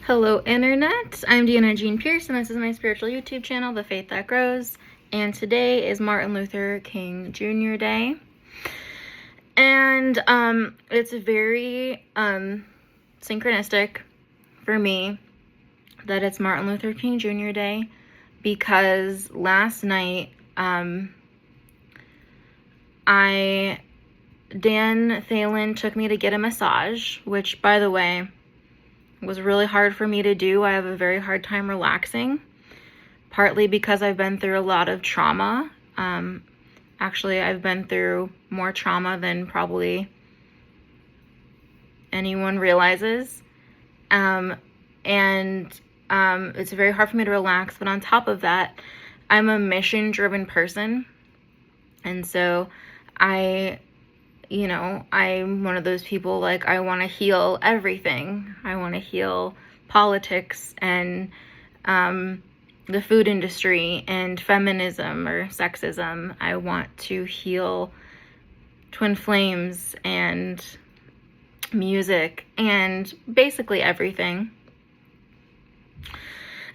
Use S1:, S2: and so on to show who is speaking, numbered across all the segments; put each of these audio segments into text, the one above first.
S1: Hello Internet, I'm Deanna Jean Pierce and this is my spiritual YouTube channel, The Faith That Grows, and today is Martin Luther King Jr. Day, and it's very synchronistic for me that it's Martin Luther King Jr. Day, because last night Dan Thalen took me to get a massage, which, by the way, was really hard for me to do. I have a very hard time relaxing, partly because I've been through a lot of trauma. Actually, I've been through more trauma than probably anyone realizes. It's very hard for me to relax, but on top of that, I'm a mission-driven person, and so I'm one of those people, like, I want to heal everything. I want to heal politics and the food industry and feminism or sexism. I want to heal twin flames and music and basically everything.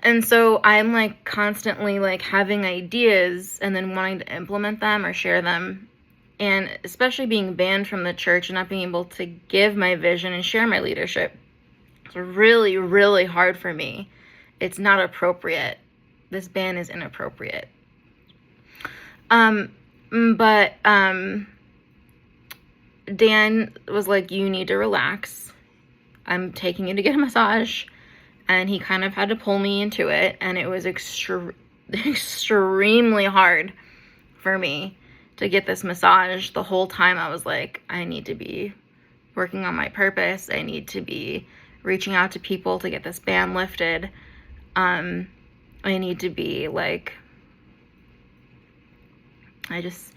S1: And so I'm like constantly like having ideas and then wanting to implement them or share them. And especially being banned from the church and not being able to give my vision and share my leadership, it's really, really hard for me. It's not appropriate. This ban is inappropriate. Dan was like, you need to relax. I'm taking you to get a massage. And he kind of had to pull me into it. And it was extremely hard for me to get this massage. The whole time I was like, I need to be working on my purpose. I need to be reaching out to people to get this ban lifted. I need to be like, I just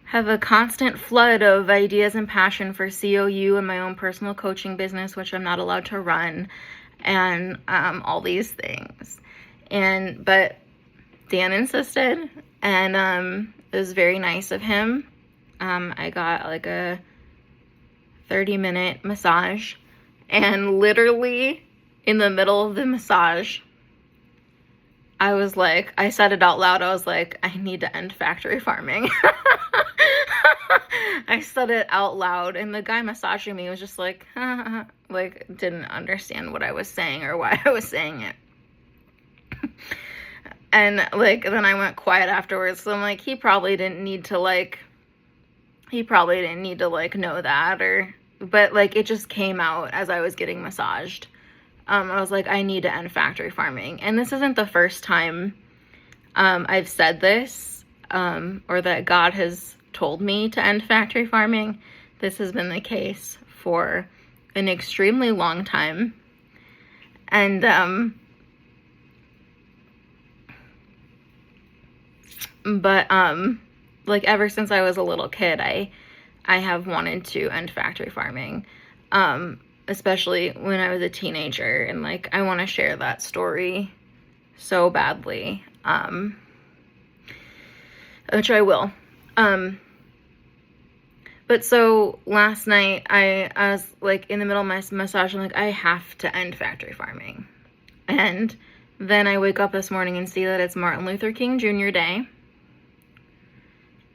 S1: have a constant flood of ideas and passion for COU and my own personal coaching business, which I'm not allowed to run, and all these things. But Dan insisted, and it was very nice of him. I got like a 30-minute massage, and literally in the middle of the massage, I said it out loud. I was like, I need to end factory farming. I said it out loud, and the guy massaging me was just like, like, didn't understand what I was saying or why I was saying it. And like, then I went quiet afterwards. So I'm like, he probably didn't need to know that, but like, it just came out as I was getting massaged. I was like, I need to end factory farming. And this isn't the first time I've said this, or that God has told me to end factory farming. This has been the case for an extremely long time. And like, ever since I was a little kid, I have wanted to end factory farming, especially when I was a teenager, and like, I want to share that story so badly, which I will. But so last night I was like in the middle of my massage, I'm like, I have to end factory farming. And then I wake up this morning and see that it's Martin Luther King Jr. Day.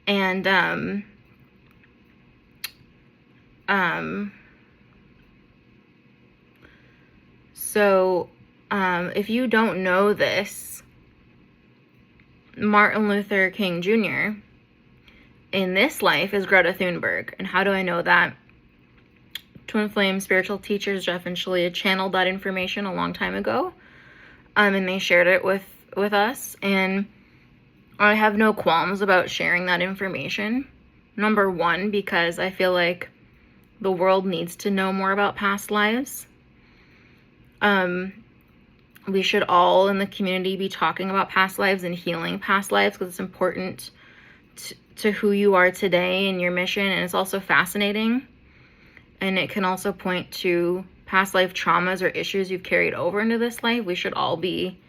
S1: And if you don't know this, Martin Luther King Jr. in this life is Greta Thunberg. And how do I know that? Twin Flame spiritual teachers, Jeff and Shalia, channeled that information a long time ago, and they shared it with us, and I have no qualms about sharing that information. Number one, because I feel like the world needs to know more about past lives. We should all in the community be talking about past lives and healing past lives, because it's important to who you are today and your mission. And it's also fascinating. And it can also point to past life traumas or issues you've carried over into this life. We should all be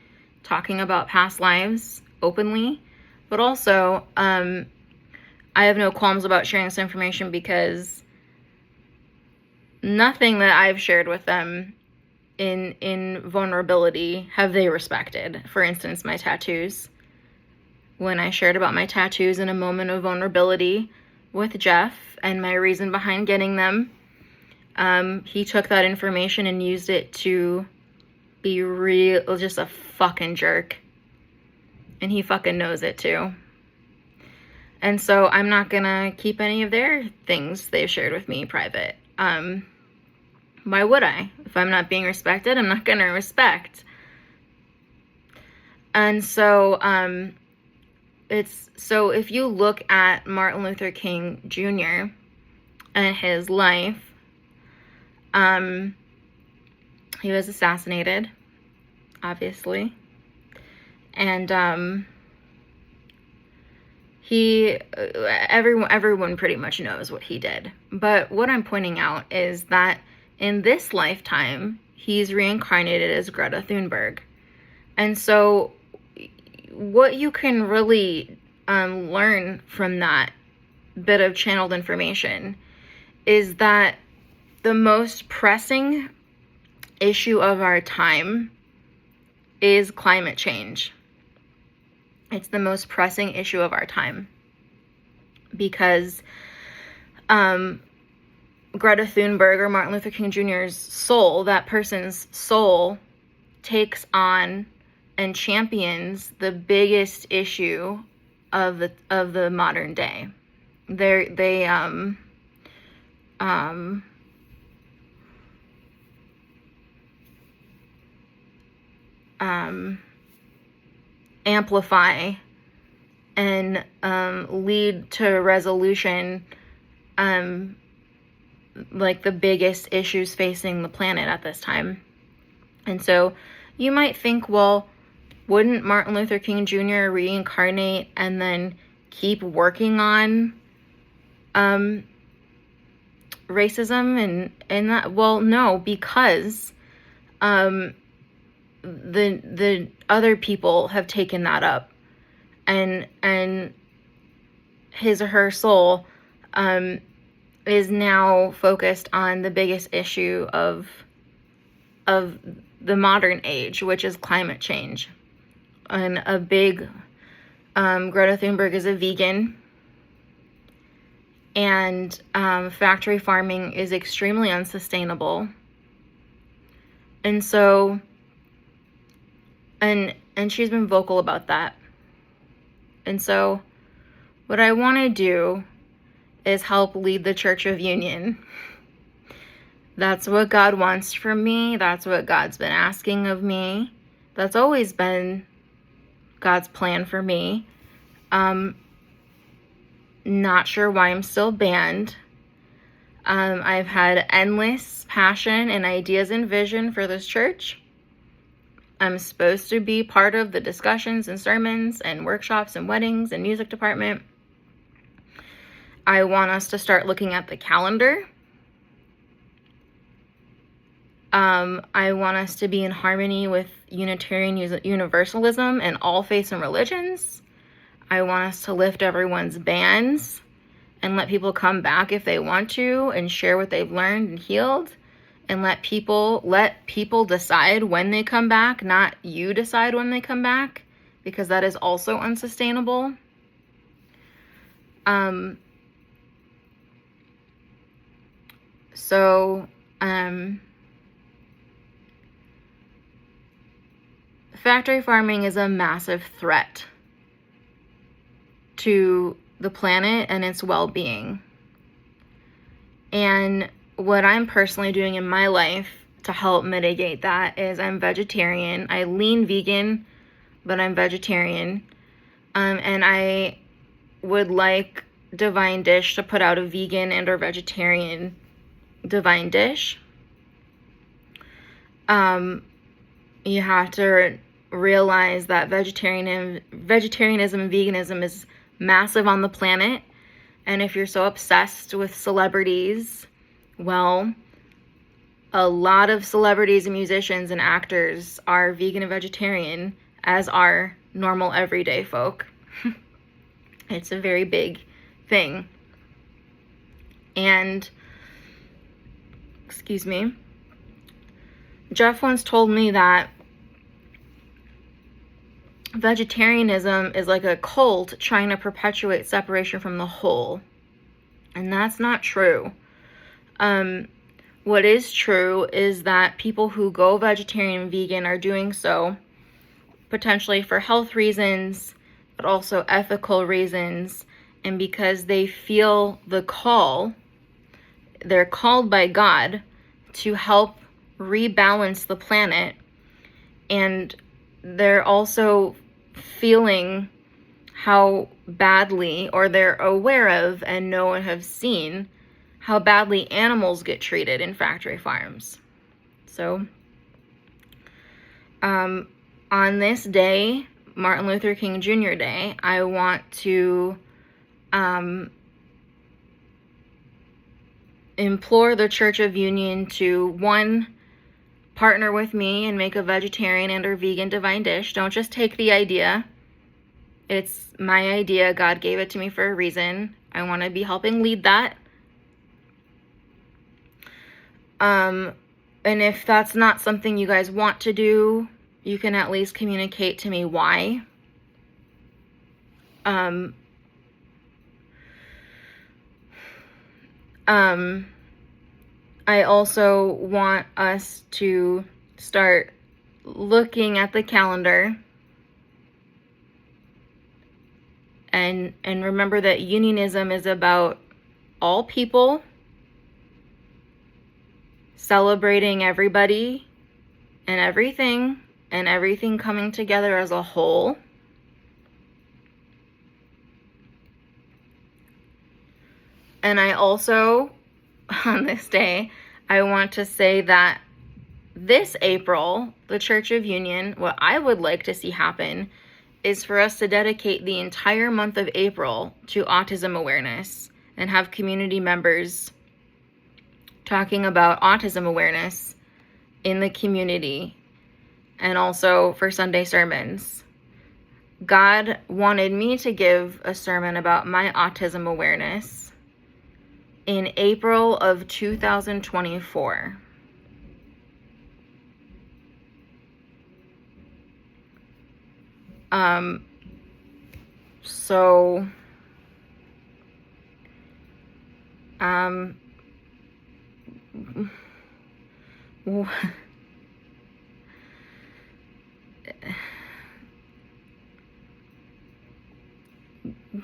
S1: talking about past lives openly. But also, I have no qualms about sharing this information, because nothing that I've shared with them in vulnerability have they respected? For instance, my tattoos. When I shared about my tattoos in a moment of vulnerability with Jeff and my reason behind getting them, he took that information and used it to be real, just a fucking jerk. And he fucking knows it too. And so I'm not gonna keep any of their things they've shared with me private. Why would I? If I'm not being respected, I'm not gonna respect. And so, so if you look at Martin Luther King Jr. and his life, he was assassinated, obviously. And, everyone pretty much knows what he did. But what I'm pointing out is that in this lifetime, he's reincarnated as Greta Thunberg. And so what you can really learn from that bit of channeled information is that the most pressing issue of our time is climate change. It's the most pressing issue of our time because Greta Thunberg or Martin Luther King Jr.'s soul, that person's soul, takes on and champions the biggest issue of the modern day. They amplify and lead to resolution, like the biggest issues facing the planet at this time. And so you might think, well, wouldn't Martin Luther King Jr. reincarnate and then keep working on racism and that? Well, no, because the other people have taken that up, and his or her soul is now focused on the biggest issue of the modern age, which is climate change. And a big Greta Thunberg is a vegan, and factory farming is extremely unsustainable. And so, and she's been vocal about that. And so what I want to do is help lead the Church of Union. That's what God wants from me. That's what God's been asking of me. That's always been God's plan for me. Not sure why I'm still banned. I've had endless passion and ideas and vision for this church. I'm supposed to be part of the discussions and sermons and workshops and weddings and music department. I want us to start looking at the calendar. I want us to be in harmony with Unitarian Universalism and all faiths and religions. I want us to lift everyone's bans and let people come back if they want to and share what they've learned and healed. And let people decide when they come back, not you decide when they come back, because that is also unsustainable. Factory farming is a massive threat to the planet and its well-being. And what I'm personally doing in my life to help mitigate that is I'm vegetarian. I lean vegan, but I'm vegetarian. And I would like Divine Dish to put out a vegan and or vegetarian Divine Dish. You have to realize that vegetarianism and veganism is massive on the planet. And if you're so obsessed with celebrities, well, a lot of celebrities and musicians and actors are vegan and vegetarian, as are normal everyday folk. It's a very big thing. And, excuse me, Jeff once told me that vegetarianism is like a cult trying to perpetuate separation from the whole. And that's not true. What is true is that people who go vegetarian and vegan are doing so potentially for health reasons, but also ethical reasons, and because they feel the call. They're called by God to help rebalance the planet, and they're also feeling how badly, or they're aware of and know and have seen how badly animals get treated in factory farms. So, on this day, Martin Luther King Jr. Day, I want to implore the Church of Union to, one, partner with me and make a vegetarian and or vegan divine dish. Don't just take the idea. It's my idea. God gave it to me for a reason. I want to be helping lead that. And if that's not something you guys want to do, you can at least communicate to me why. I also want us to start looking at the calendar and remember that unionism is about all people celebrating everybody and everything coming together as a whole. And I also, on this day, I want to say that this April, the Church of Union, what I would like to see happen is for us to dedicate the entire month of April to autism awareness and have community members talking about autism awareness in the community, and also for Sunday sermons. God wanted me to give a sermon about my autism awareness in April of 2024. So,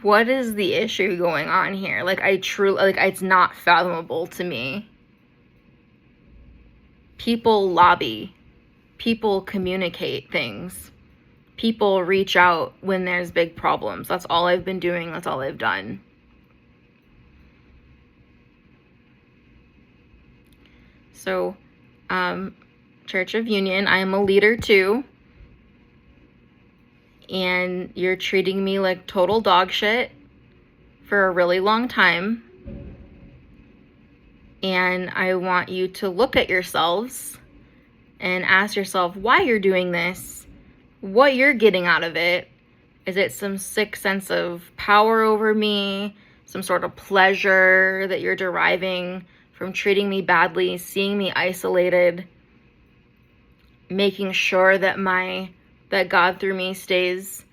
S1: what is the issue going on here? Like, it's not fathomable to me. People lobby. People communicate things. People reach out when there's big problems. That's all I've been doing. That's all I've done. So, Church of Union, I am a leader too. And you're treating me like total dog shit for a really long time. And I want you to look at yourselves and ask yourself why you're doing this, what you're getting out of it. Is it some sick sense of power over me, some sort of pleasure that you're deriving from treating me badly, seeing me isolated, making sure that that God through me stays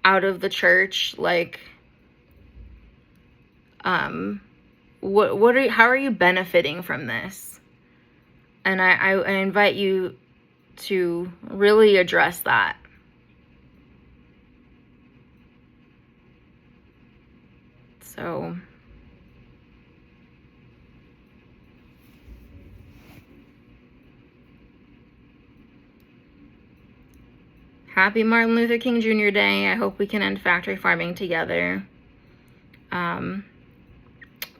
S1: out of the church? Like, how are you benefiting from this? And I invite you to really address that. So, happy Martin Luther King Jr. Day. I hope we can end factory farming together.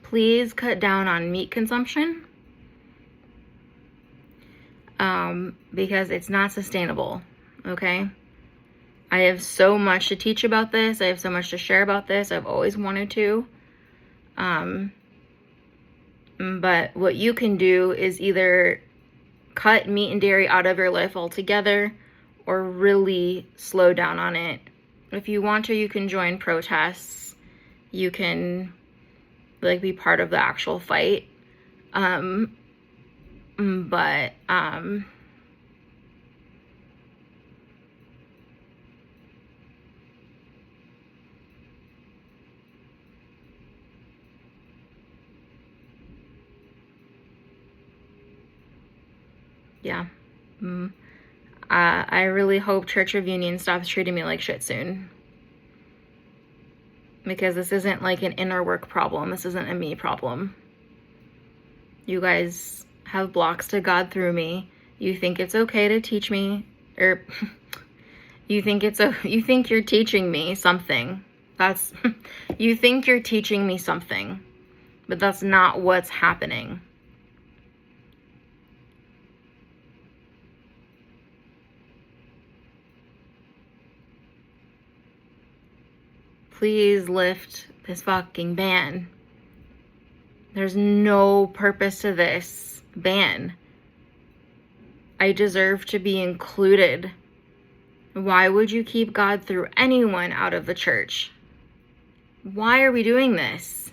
S1: Please cut down on meat consumption, because it's not sustainable, okay? I have so much to teach about this. I have so much to share about this. I've always wanted to. But what you can do is either cut meat and dairy out of your life altogether or really slow down on it. If you want to, you can join protests. You can be part of the actual fight. But Yeah. Mm. I really hope Church of Union stops treating me like shit soon. Because this isn't like an inner work problem. This isn't a me problem. You guys have blocks to God through me. You think it's okay to teach me, or you think you're teaching me something. You think you're teaching me something, but that's not what's happening. Please lift this fucking ban. There's no purpose to this ban. I deserve to be included. Why would you keep God through anyone out of the church? Why are we doing this?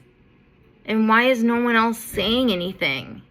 S1: And why is no one else saying anything?